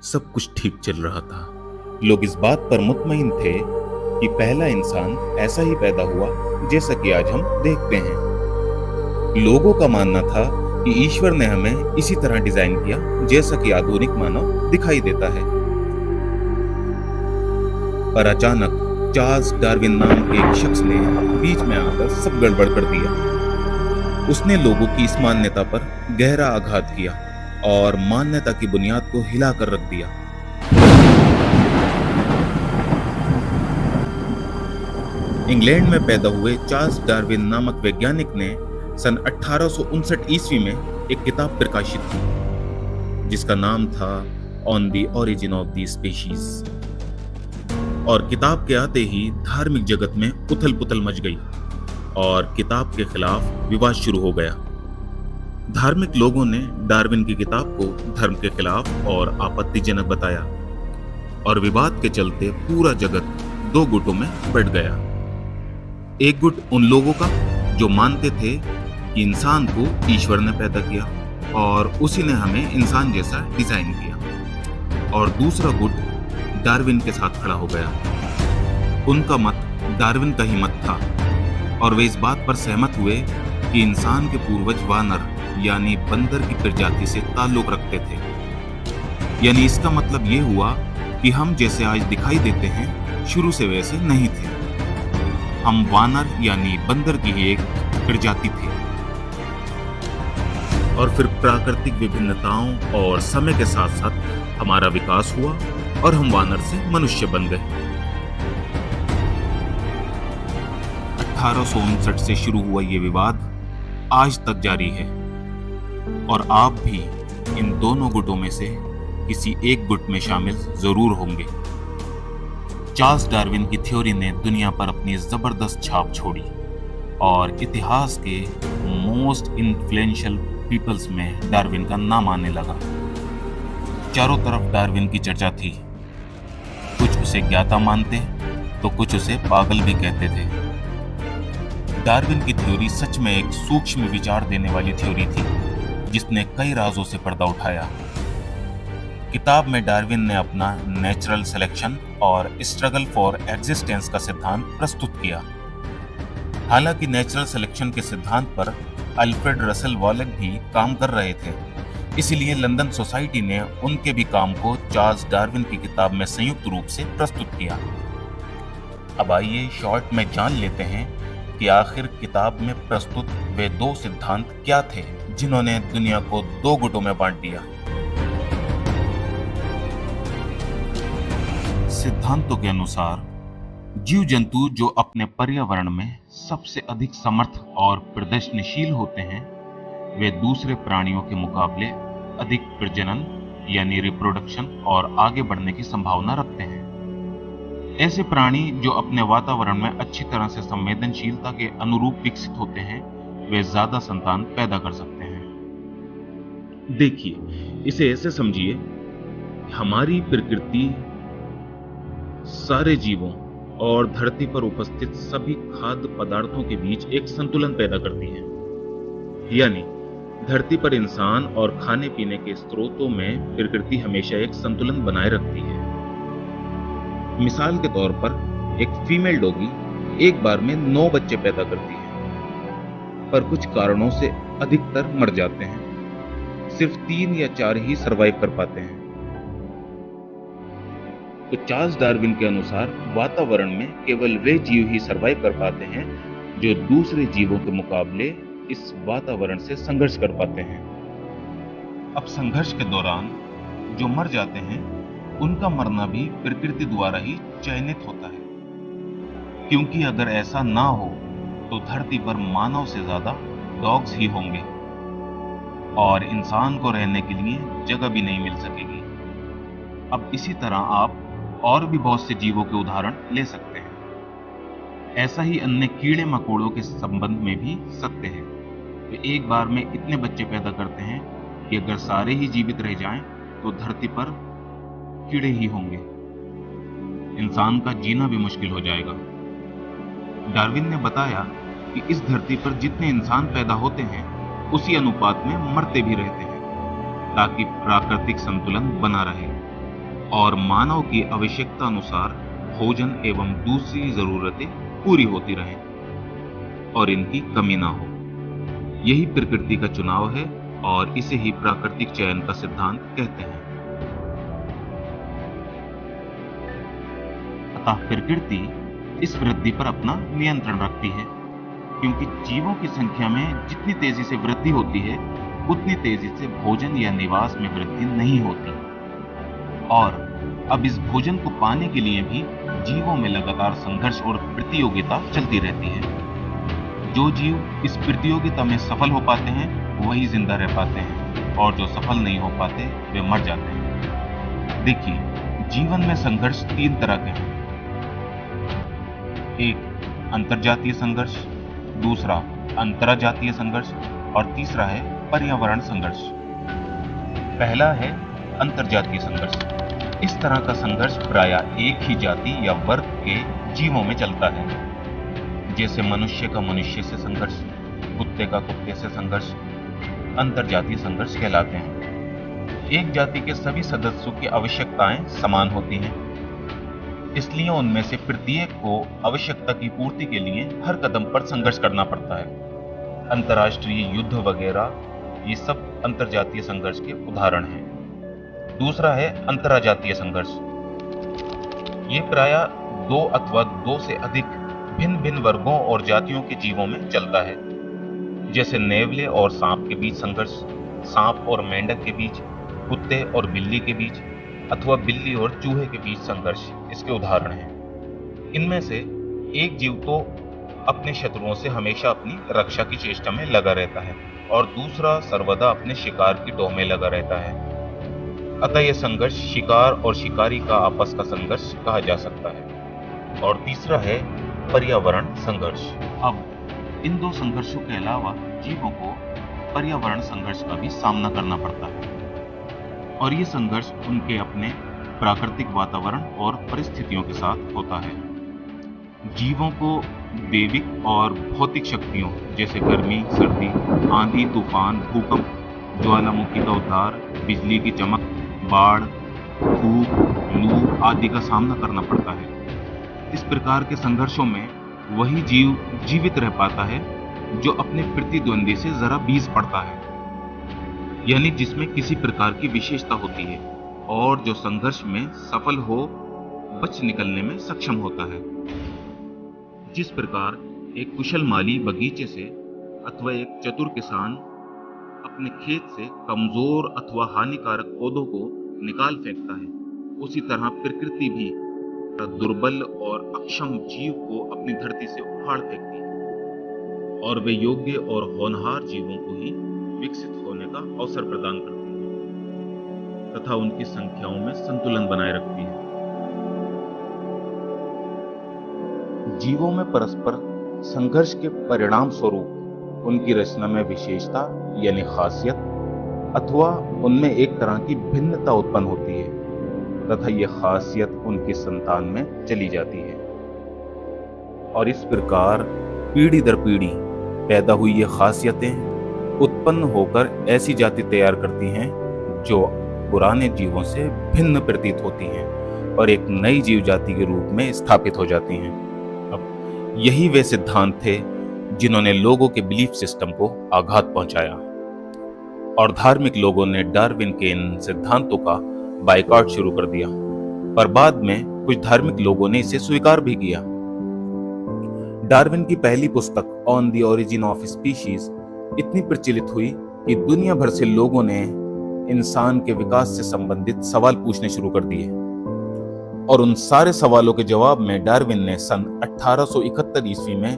सब कुछ ठीक चल रहा था। लोग इस बात पर मुतमईन थे कि पहला इंसान ऐसा ही पैदा हुआ जैसा कि आज हम देखते हैं। लोगों का मानना था कि ईश्वर ने हमें इसी तरह डिजाइन किया जैसा कि आधुनिक मानव दिखाई देता है। पर अचानक चार्ल्स डार्विन नाम के एक शख्स ने बीच में आकर सब गड़बड़ कर दिया। उसने लोगों की इस मान्यता पर गहरा आघात किया और मान्यता की बुनियाद को हिलाकर रख दिया। इंग्लैंड में पैदा हुए चार्ल्स डार्विन नामक वैज्ञानिक ने सन 1859 ईस्वी में एक किताब प्रकाशित की जिसका नाम था on the origin of the species. और किताब के आते ही धार्मिक जगत में उथल पुथल मच गई और किताब के खिलाफ विवाद शुरू हो गया। धार्मिक लोगों ने डार्विन की किताब को धर्म के खिलाफ और आपत्तिजनक बताया और विवाद के चलते पूरा जगत दो गुटों में बंट गया। एक गुट उन लोगों का जो मानते थे कि इंसान को ईश्वर ने पैदा किया और उसी ने हमें इंसान जैसा डिजाइन किया, और दूसरा गुट डार्विन के साथ खड़ा हो गया। उनका मत डार्विन का ही मत था और वे इस बात पर सहमत हुए कि इंसान के पूर्वज वानर यानी बंदर की प्रजाति से ताल्लुक रखते थे। यानी इसका मतलब ये हुआ कि हम जैसे आज दिखाई देते हैं शुरू से वैसे नहीं थे। हम वानर यानी बंदर की ही एक प्रजाति थे। और फिर प्राकृतिक विभिन्नताओं और समय के साथ साथ हमारा विकास हुआ और हम वानर से मनुष्य बन गए। 1859 से शुरू हुआ ये विवाद आज तक जारी है और आप भी इन दोनों गुटों में से किसी एक गुट में शामिल जरूर होंगे। चार्ल्स डार्विन की थ्योरी ने दुनिया पर अपनी जबरदस्त छाप छोड़ी और इतिहास के मोस्ट इन्फ्लुएंशियल पीपल्स में डार्विन का नाम आने लगा। चारों तरफ डार्विन की चर्चा थी। कुछ उसे ज्ञाता मानते तो कुछ उसे पागल भी कहते थे। डार्विन की थ्योरी सच में एक सूक्ष्म विचार देने वाली थ्योरी थी जिसने कई राजों से पर्दा उठाया। किताब में डार्विन ने अपना नेचुरल सिलेक्शन और स्ट्रगल फॉर एग्जिस्टेंस का सिद्धांत प्रस्तुत किया। हालांकि नेचुरल सिलेक्शन के सिद्धांत पर अल्फ्रेड रसेल वॉलेट भी काम कर रहे थे, इसलिए लंदन सोसाइटी ने उनके भी काम को चार्ल्स डार्विन की किताब में संयुक्त रूप से प्रस्तुत किया। अब आइए शॉर्ट में जान लेते हैं कि आखिर किताब में प्रस्तुत वे दो सिद्धांत क्या थे जिन्होंने दुनिया को दो गुटों में बांट दिया। सिद्धांतों के अनुसार जीव जंतु जो अपने पर्यावरण में सबसे अधिक समर्थ और प्रदर्शनशील होते हैं वे दूसरे प्राणियों के मुकाबले अधिक प्रजनन यानी रिप्रोडक्शन और आगे बढ़ने की संभावना रखते हैं। ऐसे प्राणी जो अपने वातावरण में अच्छी तरह से संवेदनशीलता के अनुरूप विकसित होते हैं वे ज्यादा संतान पैदा कर सकते हैं। देखिए, इसे ऐसे समझिए, हमारी प्रकृति सारे जीवों और धरती पर उपस्थित सभी खाद्य पदार्थों के बीच एक संतुलन पैदा करती है। यानी धरती पर इंसान और खाने पीने के स्रोतों में प्रकृति हमेशा एक संतुलन बनाए रखती है। मिसाल के तौर पर एक फीमेल डॉगी एक बार में 9 बच्चे पैदा करती है, पर कुछ कारणों से अधिकतर मर जाते हैं। सिर्फ 3 या 4 ही सरवाइव कर पाते हैं। तो चार्ल्स डार्विन के अनुसार वातावरण में केवल वे जीव ही सरवाइव कर पाते हैं जो दूसरे जीवों के मुकाबले इस वातावरण से संघर्ष कर पाते हैं। अब संघर्ष के दौरान जो मर जाते हैं उनका मरना भी प्रकृति द्वारा ही चयनित होता है, क्योंकि अगर ऐसा ना हो तो धरती पर मानव से ज्यादा डॉग्स ही होंगे और इंसान को रहने के लिए जगह भी नहीं मिल सकेगी। अब इसी तरह आप और भी बहुत से जीवों के उदाहरण ले सकते हैं। ऐसा ही अन्य कीड़े मकोड़ों के संबंध में भी सत्य है। वे एक बार में इतने बच्चे पैदा करते हैं कि अगर सारे ही जीवित रह जाएं तो धरती पर कीड़े ही होंगे। इंसान का जीना भी मुश्किल हो जाएगा। डार्विन ने बताया कि इस धरती पर जितने इंसान पैदा होते हैं उसी अनुपात में मरते भी रहते हैं ताकि प्राकृतिक संतुलन बना रहे। और मानव की आवश्यकता अनुसार भोजन एवं दूसरी जरूरतें पूरी होती रहें और इनकी कमी ना हो। यही प्रकृति का चुनाव है और इसे ही प्राकृतिक चयन का सिद्धांत कहते हैं। अतः प्रकृति इस वृद्धि पर अपना नियंत्रण रखती है, क्योंकि जीवों की संख्या में जितनी तेजी से वृद्धि होती है उतनी तेजी से भोजन या निवास में वृद्धि नहीं होती। और अब इस भोजन को पाने के लिए भी जीवों में लगातार संघर्ष और प्रतियोगिता चलती रहती है। जो जीव इस प्रतियोगिता में सफल हो पाते हैं वही जिंदा रह पाते हैं, और जो सफल नहीं हो पाते वे मर जाते हैं। देखिए, जीवन में संघर्ष 3 तरह के हैं। एक अंतरजातीय संघर्ष, दूसरा अंतराजातीय संघर्ष और तीसरा है पर्यावरण संघर्ष। पहला है अंतरजातीय संघर्ष। इस तरह का संघर्ष प्रायः एक ही जाति या वर्ग के जीवों में चलता है, जैसे मनुष्य का मनुष्य से संघर्ष, कुत्ते का कुत्ते से संघर्ष अंतरजातीय संघर्ष कहलाते हैं। एक जाति के सभी सदस्यों की आवश्यकताएं समान होती हैं, इसलिए उनमें से प्रत्येक को आवश्यकता की पूर्ति के लिए हर कदम पर संघर्ष करना पड़ता है। अंतर्राष्ट्रीय युद्ध वगैरह ये सब अंतरजातीय संघर्ष के उदाहरण हैं। दूसरा है अंतराजातीय संघर्ष। ये प्रायः 2 अथवा 2 से अधिक भिन्न भिन्न वर्गों और जातियों के जीवों में चलता है, जैसे नेवले और सांप के बीच संघर्ष, सांप और मेंढक के बीच, कुत्ते और बिल्ली के बीच, अथवा बिल्ली और चूहे के बीच संघर्ष इसके उदाहरण हैं। इनमें से एक जीव तो अपने शत्रुओं से हमेशा अपनी रक्षा की चेष्टा में लगा रहता है और दूसरा सर्वदा अपने शिकार की टोह में लगा रहता है। अतः यह संघर्ष शिकार और शिकारी का आपस का संघर्ष कहा जा सकता है। और तीसरा है पर्यावरण संघर्ष। अब इन 2 संघर्षों के अलावा जीवों को पर्यावरण संघर्ष का भी सामना करना पड़ता है, और ये संघर्ष उनके अपने प्राकृतिक वातावरण और परिस्थितियों के साथ होता है। जीवों को दैविक और भौतिक शक्तियों जैसे गर्मी, सर्दी, आंधी, तूफान, भूकंप, ज्वालामुखी का उद्धार, बिजली की चमक, बाढ़, धूप, लू आदि का सामना करना पड़ता है। इस प्रकार के संघर्षों में वही जीव जीवित रह पाता है जो अपने प्रतिद्वंदी से जरा बीस पड़ता है, यानी जिसमें किसी प्रकार की विशेषता होती है और जो संघर्ष में सफल हो बच निकलने में सक्षम होता है। जिस प्रकार एक कुशल माली बगीचे से अथवा एक चतुर किसान अपने खेत से कमजोर अथवा हानिकारक पौधों को निकाल फेंकता है, उसी तरह प्रकृति भी दुर्बल और अक्षम जीव को अपनी धरती से उखाड़ फेंकती है और वे योग्य और होनहार जीवों को ही विकसित होने का अवसर प्रदान करती है तथा उनकी संख्याओं में संतुलन बनाए रखती है। जीवों में परस्पर संघर्ष के परिणाम स्वरूप उनकी रचना में विशेषता यानी खासियत अथवा उनमें एक तरह की भिन्नता उत्पन्न होती है तथा यह खासियत उनकी संतान में चली जाती है, और इस प्रकार पीढ़ी दर पीढ़ी पैदा हुई ये खासियतें उत्पन्न होकर ऐसी जाति तैयार करती हैं जो पुराने जीवों से भिन्न प्रतीत होती हैं और एक नई जीव जाति के रूप में स्थापित हो जाती हैं। अब यही वे सिद्धांत थे जिन्होंने लोगों के बिलीफ सिस्टम को आघात पहुंचाया, और धार्मिक लोगों ने डार्विन के इन सिद्धांतों का बायकॉट शुरू कर दिया, पर बाद में कुछ धार्मिक लोगों ने इसे स्वीकार भी किया। डार्विन की पहली पुस्तक on the origin of species इतनी प्रचलित हुई कि दुनिया भर से लोगों ने इंसान के विकास से संबंधित सवाल पूछने शुरू कर दिए, और उन सारे सवालों के जवाब में डार्विन ने सन 1871 ईस्वी में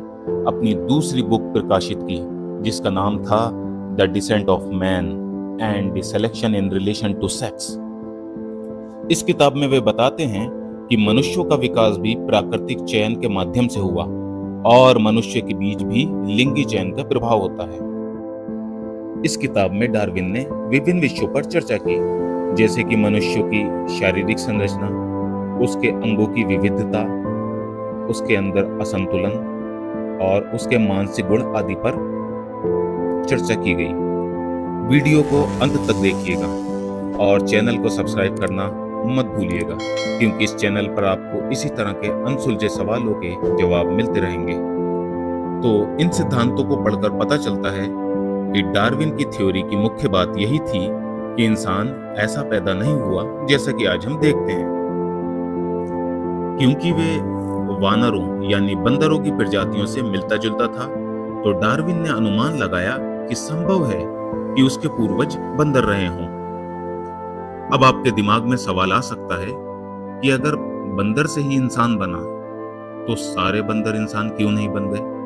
अपनी दूसरी बुक प्रकाशित की, जिसका नाम था the Descent of Man and the Selection in Relation to Sex. इस किताब में वे बताते हैं कि मनुष्यों का विकास भी प्राकृतिक चयन के माध्यम से हुआ और मनुष्य के बीच भी लिंगी चयन का प्रभाव होता है। इस किताब में डार्विन ने विभिन्न विषयों पर चर्चा की, जैसे कि मनुष्य की शारीरिक संरचना, उसके अंगों की विविधता, उसके अंदर असंतुलन और उसके मानसिक गुण आदि पर चर्चा की गई। वीडियो को अंत तक देखिएगा और चैनल को सब्सक्राइब करना मत भूलिएगा, क्योंकि इस चैनल पर आपको इसी तरह के अनसुलझे सवालों के जवाब मिलते रहेंगे। तो इन सिद्धांतों को पढ़कर पता चलता है कि डार्विन की थ्योरी की मुख्य बात यही थी कि इंसान ऐसा पैदा नहीं हुआ जैसा कि आज हम देखते हैं। क्योंकि वे वानरों यानी बंदरों की प्रजातियों से मिलता जुलता था, तो डार्विन ने अनुमान लगाया कि संभव है कि उसके पूर्वज बंदर रहे हों। अब आपके दिमाग में सवाल आ सकता है कि अगर बंदर से ही इंसान बना, तो सारे बंदर इंसान क्यों नहीं बन गए?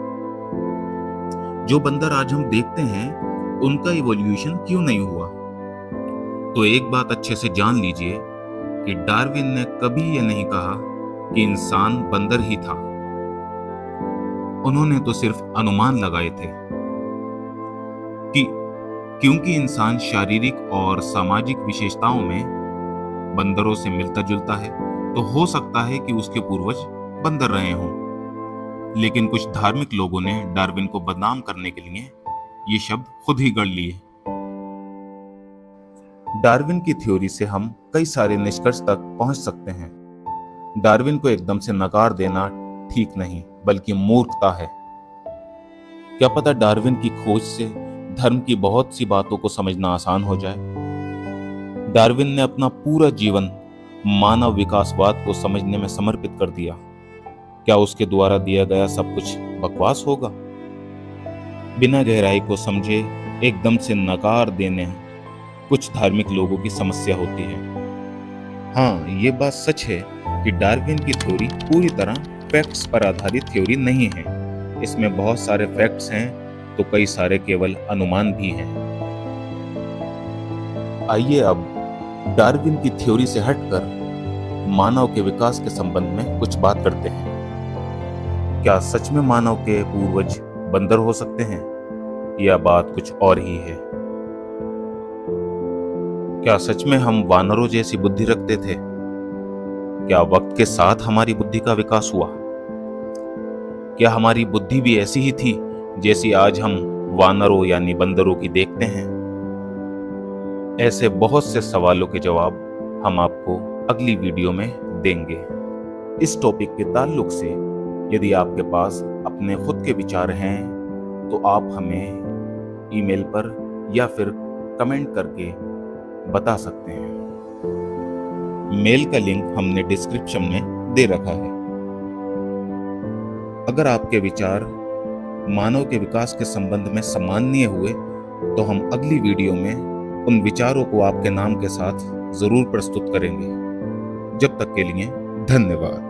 जो बंदर आज हम देखते हैं, उनका इवोल्यूशन क्यों नहीं हुआ? तो एक बात अच्छे से जान लीजिए कि डार्विन ने कभी यह नहीं कहा कि इंसान बंदर ही था। उन्होंने तो सिर्फ अनुमान लगाए थे कि क्योंकि इंसान शारीरिक और सामाजिक विशेषताओं में बंदरों से मिलता जुलता है, तो हो सकता है कि उसके पूर्वज बंदर रहे हों। लेकिन कुछ धार्मिक लोगों ने डार्विन को बदनाम करने के लिए ये शब्द खुद ही गढ़ लिए। डार्विन की थ्योरी से हम कई सारे निष्कर्ष तक पहुंच सकते हैं। डार्विन को एकदम से नकार देना ठीक नहीं, बल्कि मूर्खता है। क्या पता डार्विन की खोज से धर्म की बहुत सी बातों को समझना आसान हो जाए। डार्विन ने अपना पूरा जीवन मानव विकासवाद को समझने में समर्पित कर दिया। क्या उसके द्वारा दिया गया सब कुछ बकवास होगा? बिना गहराई को समझे एकदम से नकार देने कुछ धार्मिक लोगों की समस्या होती है। हाँ, ये बात सच है कि डार्विन की थ्योरी पूरी तरह फैक्ट्स पर आधारित थ्योरी नहीं है। इसमें बहुत सारे फैक्ट्स हैं, तो कई सारे केवल अनुमान भी हैं। आइए अब डार्विन की थ्योरी से हटकर मानव के विकास के संबंध में कुछ बात करते हैं। क्या सच में मानव के पूर्वज बंदर हो सकते हैं, या बात कुछ और ही है? क्या सच में हम वानरों जैसी बुद्धि रखते थे? क्या वक्त के साथ हमारी बुद्धि का विकास हुआ? क्या हमारी बुद्धि भी ऐसी ही थी जैसी आज हम वानरों यानी बंदरों की देखते हैं? ऐसे बहुत से सवालों के जवाब हम आपको अगली वीडियो में देंगे। इस टॉपिक के ताल्लुक से यदि आपके पास अपने खुद के विचार हैं, तो आप हमें ईमेल पर या फिर कमेंट करके बता सकते हैं। मेल का लिंक हमने डिस्क्रिप्शन में दे रखा है। अगर आपके विचार मानव के विकास के संबंध में सम्माननीय हुए, तो हम अगली वीडियो में उन विचारों को आपके नाम के साथ जरूर प्रस्तुत करेंगे। जब तक के लिए धन्यवाद।